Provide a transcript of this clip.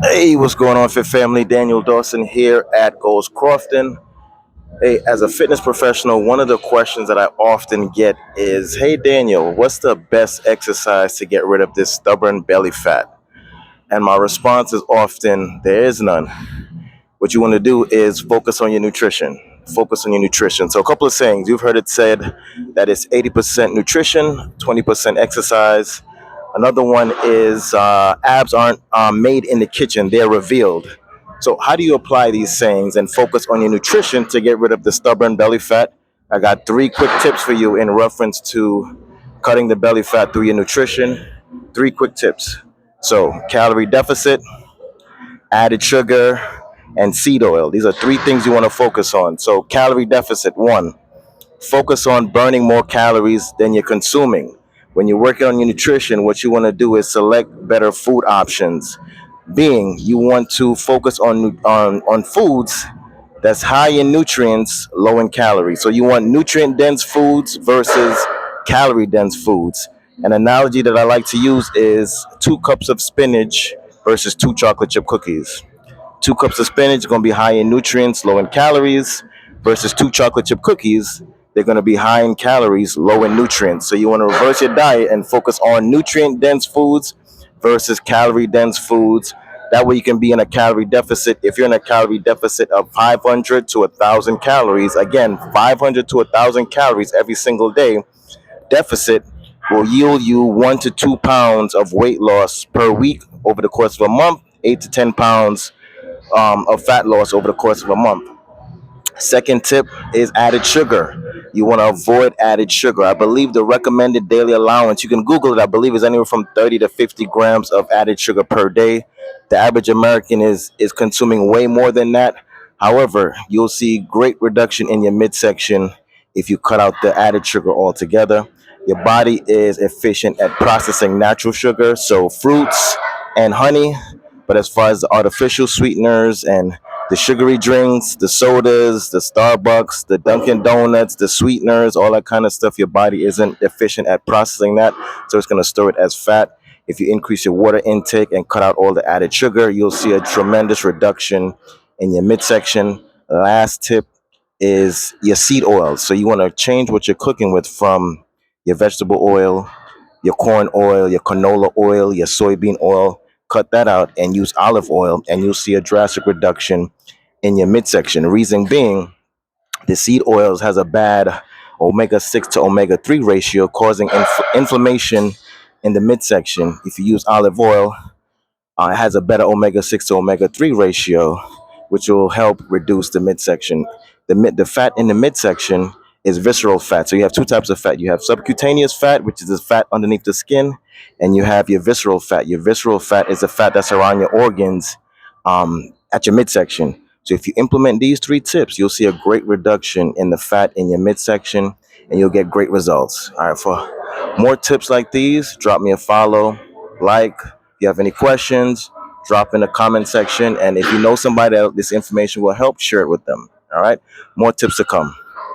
Hey, what's going on, Fit Family? Daniel Dawson here at Goals Crofton. Hey, as a fitness professional, one of the questions that I often get is, "Hey, Daniel, what's the best exercise to get rid of this stubborn belly fat?" And my response is often, "There is none." What you want to do is focus on your nutrition. Focus on your nutrition. So, a couple of sayings. You've heard it said that it's 80% nutrition, 20% exercise. Another one is abs aren't made in the kitchen, they're revealed. So, how do you apply these sayings and focus on your nutrition to get rid of the stubborn belly fat? I got three quick tips for you in reference to cutting the belly fat through your nutrition. Three quick tips. So, calorie deficit, added sugar, and seed oil. These are three things you want to focus on. So, calorie deficit, one, focus on burning more calories than you're consuming. When you're working on your nutrition, what you want to do is select better food options. Being you want to focus on foods that's high in nutrients, low in calories. So you want nutrient dense foods versus calorie dense foods. An analogy that I like to use is 2 cups of spinach versus 2 chocolate chip cookies. 2 cups of spinach are going to be high in nutrients, low in calories, versus 2 chocolate chip cookies. They're going to be high in calories, low in nutrients. So you want to reverse your diet and focus on nutrient dense foods versus calorie dense foods. That way you can be in a calorie deficit. If you're in a calorie deficit of 500 to 1,000 calories, again, 500 to 1,000 calories every single day, deficit will yield you 1 to 2 pounds of weight loss per week over the course of a month, 8 to 10 pounds of fat loss over the course of a month. Second tip is added sugar. You want to avoid added sugar. I believe the recommended daily allowance, you can Google it, I believe is anywhere from 30 to 50 grams of added sugar per day. The average American is consuming way more than that. However, you'll see great reduction in your midsection if you cut out the added sugar altogether. Your body is efficient at processing natural sugar, so fruits and honey. But as far as the artificial sweeteners and the sugary drinks, the sodas, the Starbucks, the Dunkin' Donuts, the sweeteners, all that kind of stuff, your body isn't efficient at processing that. So it's going to store it as fat. If you increase your water intake and cut out all the added sugar, you'll see a tremendous reduction in your midsection. Last tip is your seed oils. So you want to change what you're cooking with from your vegetable oil, your corn oil, your canola oil, your soybean oil. Cut that out and use olive oil, and you'll see a drastic reduction in your midsection. The reason being, the seed oils has a bad omega 6 to omega 3 ratio, causing inflammation in the midsection. If you use olive oil, it has a better omega 6 to omega 3 ratio, which will help reduce the midsection. The fat in the midsection is visceral fat. So you have two types of fat. You have subcutaneous fat, which is the fat underneath the skin, and you have your visceral fat. Your visceral fat is the fat that's around your organs, at your midsection. So if you implement these three tips, you'll see a great reduction in the fat in your midsection, and you'll get great results. All right, for more tips like these, drop me a follow, like. If you have any questions, drop in the comment section. And if you know somebody that this information will help, share it with them. All right, more tips to come.